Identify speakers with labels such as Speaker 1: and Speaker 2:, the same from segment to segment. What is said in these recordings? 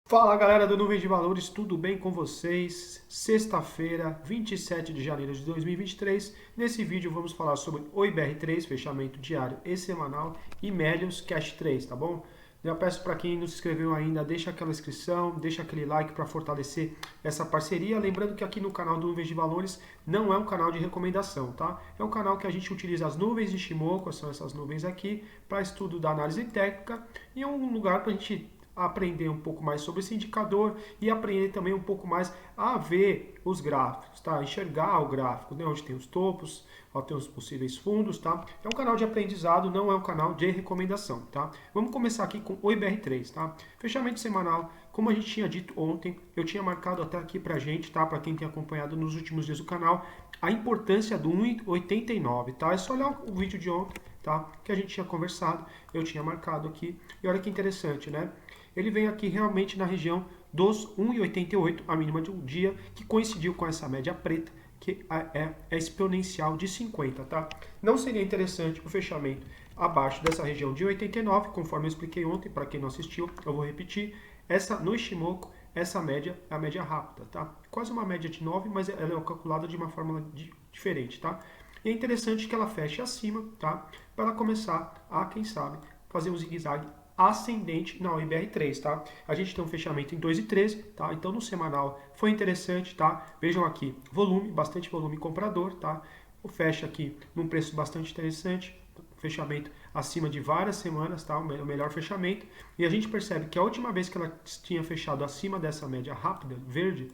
Speaker 1: Fala galera do Nuvem de Valores, tudo bem com vocês? Sexta-feira, 27 de janeiro de 2023. Nesse vídeo vamos falar sobre o IBR3, fechamento diário e semanal, e Melius Cash 3, tá bom? Já peço para quem não se inscreveu ainda, deixa aquela inscrição, deixa aquele like para fortalecer essa parceria. Lembrando que aqui no canal do Nuvens de Valores não é um canal de recomendação, tá? É um canal que a gente utiliza as nuvens de Shimoku, são essas nuvens aqui, para estudo da análise técnica, e é um lugar para a gente aprender um pouco mais sobre esse indicador e aprender também um pouco mais a ver os gráficos, tá? Enxergar o gráfico, né? Onde tem os topos, onde tem os possíveis fundos, tá? É um canal de aprendizado, não é um canal de recomendação, tá? Vamos começar aqui com o IBR3, tá? Fechamento semanal, como a gente tinha dito ontem, eu tinha marcado até aqui pra gente, tá? Para quem tem acompanhado nos últimos dias do canal, a importância do 1,89, tá? É só olhar o vídeo de ontem, tá? Que a gente tinha conversado, eu tinha marcado aqui. E olha que interessante, né? Ele vem aqui realmente na região dos 1,88, a mínima de um dia, que coincidiu com essa média preta, que é exponencial de 50, tá? Não seria interessante o fechamento abaixo dessa região de 89, conforme eu expliquei ontem, para quem não assistiu, eu vou repetir. Essa no Ishimoku, essa média é a média rápida, tá? Quase uma média de 9, mas ela é calculada de uma fórmula diferente, tá? E é interessante que ela feche acima, tá? Para ela começar a, quem sabe, fazer um zigue-zague ascendente na IBR3, tá? A gente tem um fechamento em 2,13, tá? Então no semanal foi interessante, tá? Vejam aqui, volume, bastante volume comprador, tá? O fecha aqui num preço bastante interessante, fechamento acima de várias semanas, tá? O melhor fechamento. E a gente percebe que a última vez que ela tinha fechado acima dessa média rápida, verde,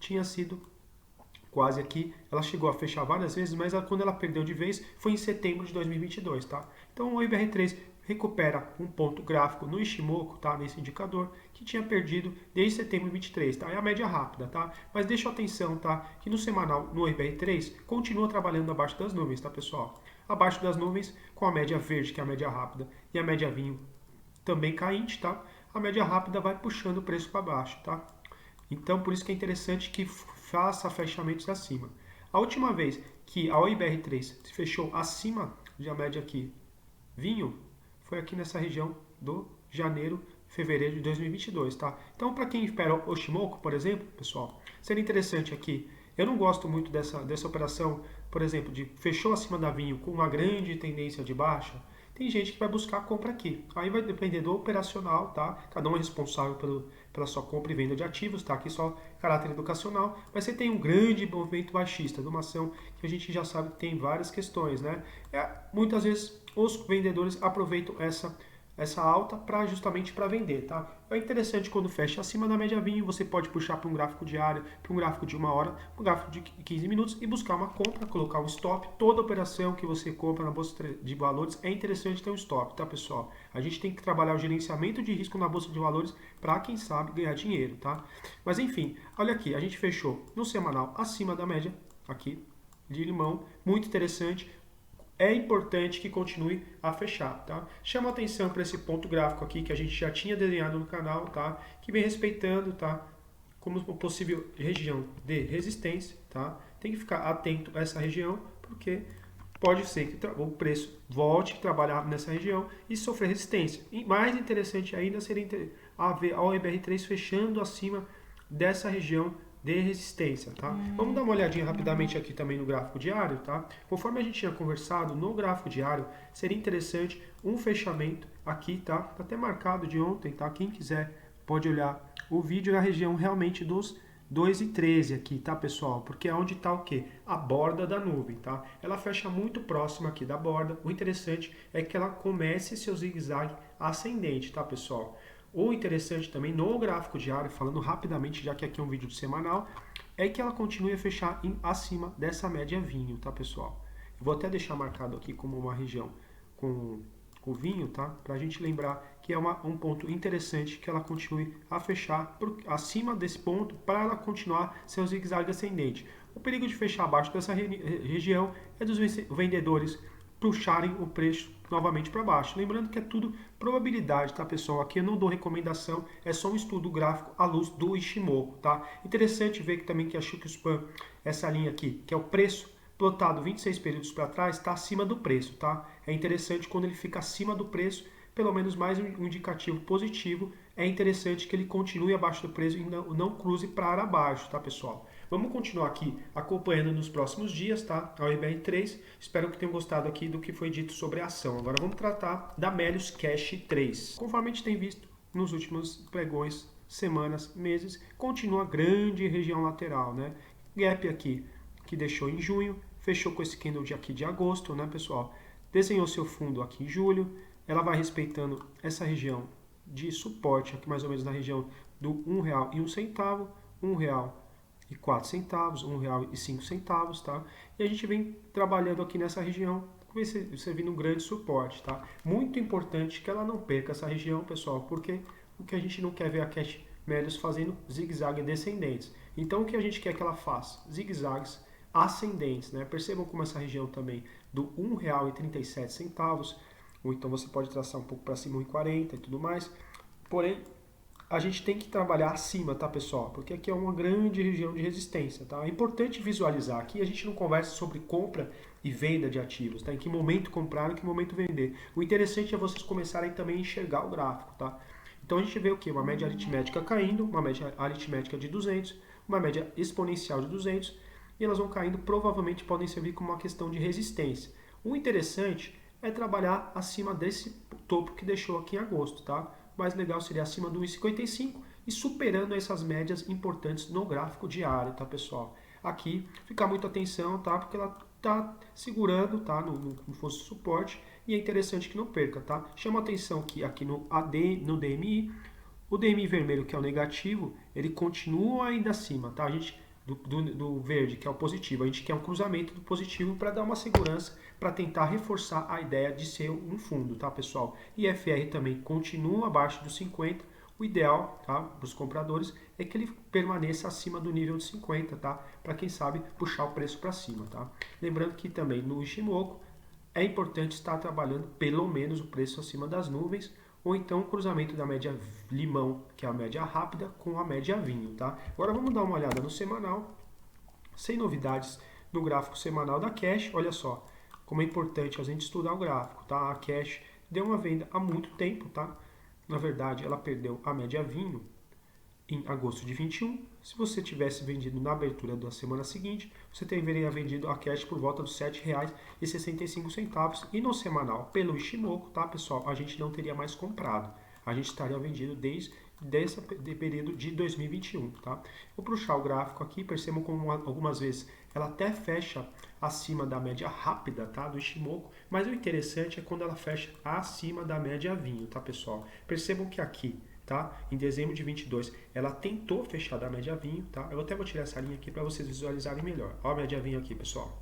Speaker 1: tinha sido quase aqui, ela chegou a fechar várias vezes, mas quando ela perdeu de vez foi em setembro de 2022, tá? Então o IBR3 recupera um ponto gráfico no Ishimoku, tá? Nesse indicador, que tinha perdido desde setembro de 23, tá? É a média rápida, tá? Mas deixa atenção, tá? Que no semanal, no IBR3, continua trabalhando abaixo das nuvens, tá, pessoal? Abaixo das nuvens, com a média verde, que é a média rápida, e a média vinho também caindo, tá? A média rápida vai puxando o preço para baixo, tá? Então, por isso que é interessante que faça fechamentos acima. A última vez que a OIBR3 se fechou acima da média aqui, vinho, foi aqui nessa região do janeiro, fevereiro de 2022, tá? Então, para quem espera o Shimoku, por exemplo, pessoal, seria interessante aqui. Eu não gosto muito dessa operação, por exemplo, de fechou acima da vinho com uma grande tendência de baixa. Tem gente que vai buscar a compra aqui. Aí vai depender do operacional, tá? Cada um é responsável pela sua compra e venda de ativos, tá? Aqui só caráter educacional. Mas você tem um grande movimento baixista de uma ação que a gente já sabe que tem várias questões, né? Muitas vezes os vendedores aproveitam essa alta justamente para vender, tá? É interessante quando fecha acima da média vinho, você pode puxar para um gráfico diário, para um gráfico de 1 hora, um gráfico de 15 minutos e buscar uma compra, colocar um stop. Toda operação que você compra na bolsa de valores é interessante ter um stop, tá, pessoal? A gente tem que trabalhar o gerenciamento de risco na bolsa de valores para, quem sabe, ganhar dinheiro, tá? Mas enfim, olha aqui, a gente fechou no semanal acima da média aqui de limão, muito interessante. É importante que continue a fechar, tá? Chama atenção para esse ponto gráfico aqui que a gente já tinha desenhado no canal, tá? Que vem respeitando, tá? Como possível região de resistência, tá? Tem que ficar atento a essa região, porque pode ser que o preço volte a trabalhar nessa região e sofrer resistência. E mais interessante ainda seria ver a OIBR3 fechando acima dessa região de resistência, tá? Vamos dar uma olhadinha rapidamente aqui também no gráfico diário, tá? Conforme a gente tinha conversado, no gráfico diário, seria interessante um fechamento aqui, tá? Tá até marcado de ontem, tá? Quem quiser pode olhar o vídeo na região realmente dos 2,13 aqui, tá, pessoal? Porque é onde está o quê? A borda da nuvem, tá? Ela fecha muito próxima aqui da borda. O interessante é que ela comece seu zigue-zague ascendente, tá, pessoal? O interessante também no gráfico diário, falando rapidamente, já que aqui é um vídeo de semanal, é que ela continue a fechar acima dessa média vinho, tá, pessoal? Eu vou até deixar marcado aqui como uma região com o vinho, tá? Para a gente lembrar que é um ponto interessante que ela continue a fechar acima desse ponto para ela continuar seu zigue-zague ascendente. O perigo de fechar abaixo dessa região é dos vendedores puxarem o preço novamente para baixo. Lembrando que é tudo probabilidade, tá, pessoal? Aqui eu não dou recomendação, é só um estudo gráfico à luz do Ishimoku, tá? Interessante ver que também que a Chico-Span, essa linha aqui, que é o preço plotado 26 períodos para trás, está acima do preço, tá? É interessante quando ele fica acima do preço, pelo menos mais um indicativo positivo. É interessante que ele continue abaixo do preço e não cruze para abaixo, tá, pessoal? Vamos continuar aqui acompanhando nos próximos dias, tá? A IBR3. Espero que tenham gostado aqui do que foi dito sobre a ação. Agora vamos tratar da Melius Cash 3. Conforme a gente tem visto nos últimos pregões, semanas, meses, continua grande região lateral, né? Gap aqui que deixou em junho, fechou com esse candle de aqui de agosto, né, pessoal? Desenhou seu fundo aqui em julho, ela vai respeitando essa região de suporte, aqui mais ou menos na região do R$1,01, R$1,04, R$1,05, tá? E a gente vem trabalhando aqui nessa região, servindo um grande suporte, tá? Muito importante que ela não perca essa região, pessoal, porque o que a gente não quer ver a Cash Melius fazendo zigue-zague descendentes. Então, o que a gente quer que ela faça? Zigue-zagues ascendentes, né? Percebam como essa região também do R$1,37, ou então você pode traçar um pouco para cima R$1,40 e tudo mais. Porém, a gente tem que trabalhar acima, tá, pessoal? Porque aqui é uma grande região de resistência, tá? É importante visualizar. Aqui a gente não conversa sobre compra e venda de ativos, tá? Em que momento comprar e em que momento vender. O interessante é vocês começarem também a enxergar o gráfico, tá? Então a gente vê o quê? Uma média aritmética caindo, uma média aritmética de 200, uma média exponencial de 200, e elas vão caindo, provavelmente podem servir como uma questão de resistência. O interessante é trabalhar acima desse topo que deixou aqui em agosto, tá? O mais legal seria acima do 1,55 e superando essas médias importantes no gráfico diário, tá, pessoal? Aqui, ficar muita atenção, tá? Porque ela tá segurando, tá? No fosse suporte, e é interessante que não perca, tá? Chama atenção que aqui no DMI, o DMI vermelho, que é o negativo, ele continua ainda acima, tá? A gente do verde, que é o positivo. A gente quer um cruzamento do positivo para dar uma segurança, para tentar reforçar a ideia de ser um fundo, tá, pessoal? E FR também continua abaixo dos 50. O ideal, tá, para os compradores é que ele permaneça acima do nível de 50, tá? Para quem sabe puxar o preço para cima, tá? Lembrando que também no Ishimoku é importante estar trabalhando pelo menos o preço acima das nuvens, ou então o cruzamento da média limão, que é a média rápida, com a média vinho, tá? Agora vamos dar uma olhada no semanal, sem novidades no gráfico semanal da Cash. Olha só como é importante a gente estudar o gráfico, tá? A Cash deu uma venda há muito tempo, tá? Na verdade, ela perdeu a média vinho em agosto de 21. Se você tivesse vendido na abertura da semana seguinte, você teria vendido a Cash por volta dos R$ 7,65. E no semanal, pelo Ishimoku, tá, pessoal? A gente não teria mais comprado. A gente estaria vendido desde esse período de 2021, tá? Vou puxar o gráfico aqui, percebam como algumas vezes ela até fecha acima da média rápida, tá, do Ishimoku, mas o interessante é quando ela fecha acima da média vinho, tá, pessoal? Percebam que aqui, tá, em dezembro de 22, ela tentou fechar da média vinho, tá? Eu até vou tirar essa linha aqui para vocês visualizarem melhor. Olha a média vinho aqui, pessoal.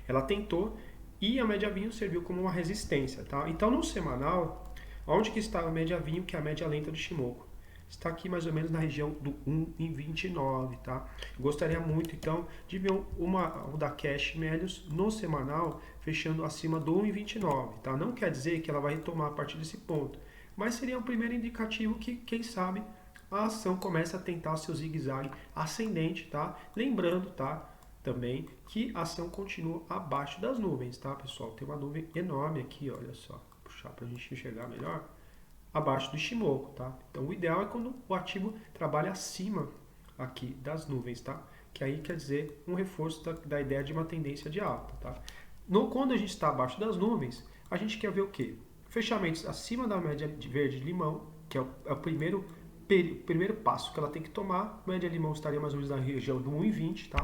Speaker 1: Ela tentou e a média vinho serviu como uma resistência, tá? Então, no semanal, onde que está a média vinho, que é a média lenta do Ishimoku? Está aqui mais ou menos na região do 1,29, tá? Eu gostaria muito, então, de ver o da Cash Melius no semanal fechando acima do 1,29, tá? Não quer dizer que ela vai retomar a partir desse ponto, mas seria um primeiro indicativo que, quem sabe, a ação começa a tentar seu zigue-zague ascendente, tá? Lembrando, tá, também que a ação continua abaixo das nuvens, tá, pessoal? Tem uma nuvem enorme aqui, olha só. Vou puxar para a gente enxergar melhor. Abaixo do Ishimoku, tá? Então o ideal é quando o ativo trabalha acima aqui das nuvens, tá? Que aí quer dizer um reforço da ideia de uma tendência de alta, tá? Quando a gente está abaixo das nuvens, a gente quer ver o quê? Fechamentos acima da média de verde-limão, que é o primeiro passo que ela tem que tomar. A média-limão estaria mais ou menos na região do 1,20, tá?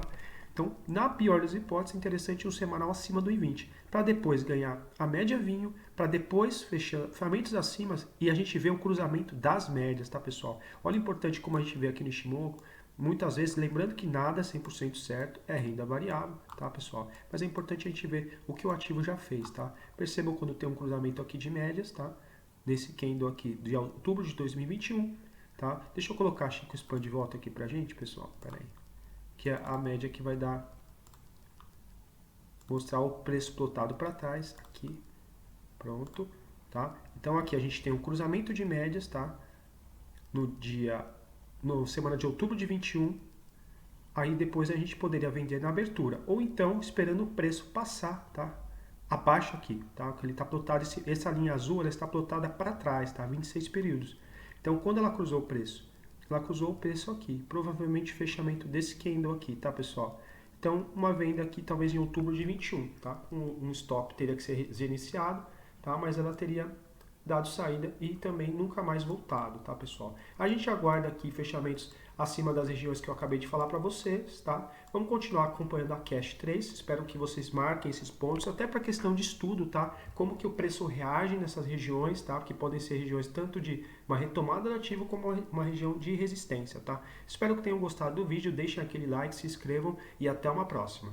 Speaker 1: Então, na pior das hipóteses, é interessante um semanal acima do 1,20, para depois ganhar a média vinho, para depois fechar ferramentas acima e a gente vê o cruzamento das médias, tá, pessoal? Olha o importante como a gente vê aqui no Ishimoku, muitas vezes, lembrando que nada é 100% certo, é renda variável, tá, pessoal? Mas é importante a gente ver o que o ativo já fez, tá? Percebam quando tem um cruzamento aqui de médias, tá? Desse candle aqui de outubro de 2021, tá? Deixa eu colocar a Chico Span de volta aqui pra gente, pessoal, peraí. Que é a média que vai dar, mostrar o preço plotado para trás, aqui, pronto, tá? Então aqui a gente tem um cruzamento de médias, tá? No semana de outubro de 21, aí depois a gente poderia vender na abertura, ou então esperando o preço passar, tá? abaixo aqui, tá? Ele está plotado, essa linha azul, ela está plotada para trás, tá? 26 períodos. Então, quando ela cruzou o preço? Ela cruzou o preço aqui, provavelmente fechamento desse candle aqui, tá, pessoal? Então, uma venda aqui talvez em outubro de 21, tá? Um stop teria que ser iniciado, tá? Mas ela teria dado saída e também nunca mais voltado, tá, pessoal? A gente aguarda aqui fechamentos acima das regiões que eu acabei de falar para vocês, tá? Vamos continuar acompanhando a Cash 3, espero que vocês marquem esses pontos, até para questão de estudo, tá? Como que o preço reage nessas regiões, tá? Que podem ser regiões tanto de uma retomada da ativo como uma região de resistência, tá? Espero que tenham gostado do vídeo, deixem aquele like, se inscrevam e até uma próxima.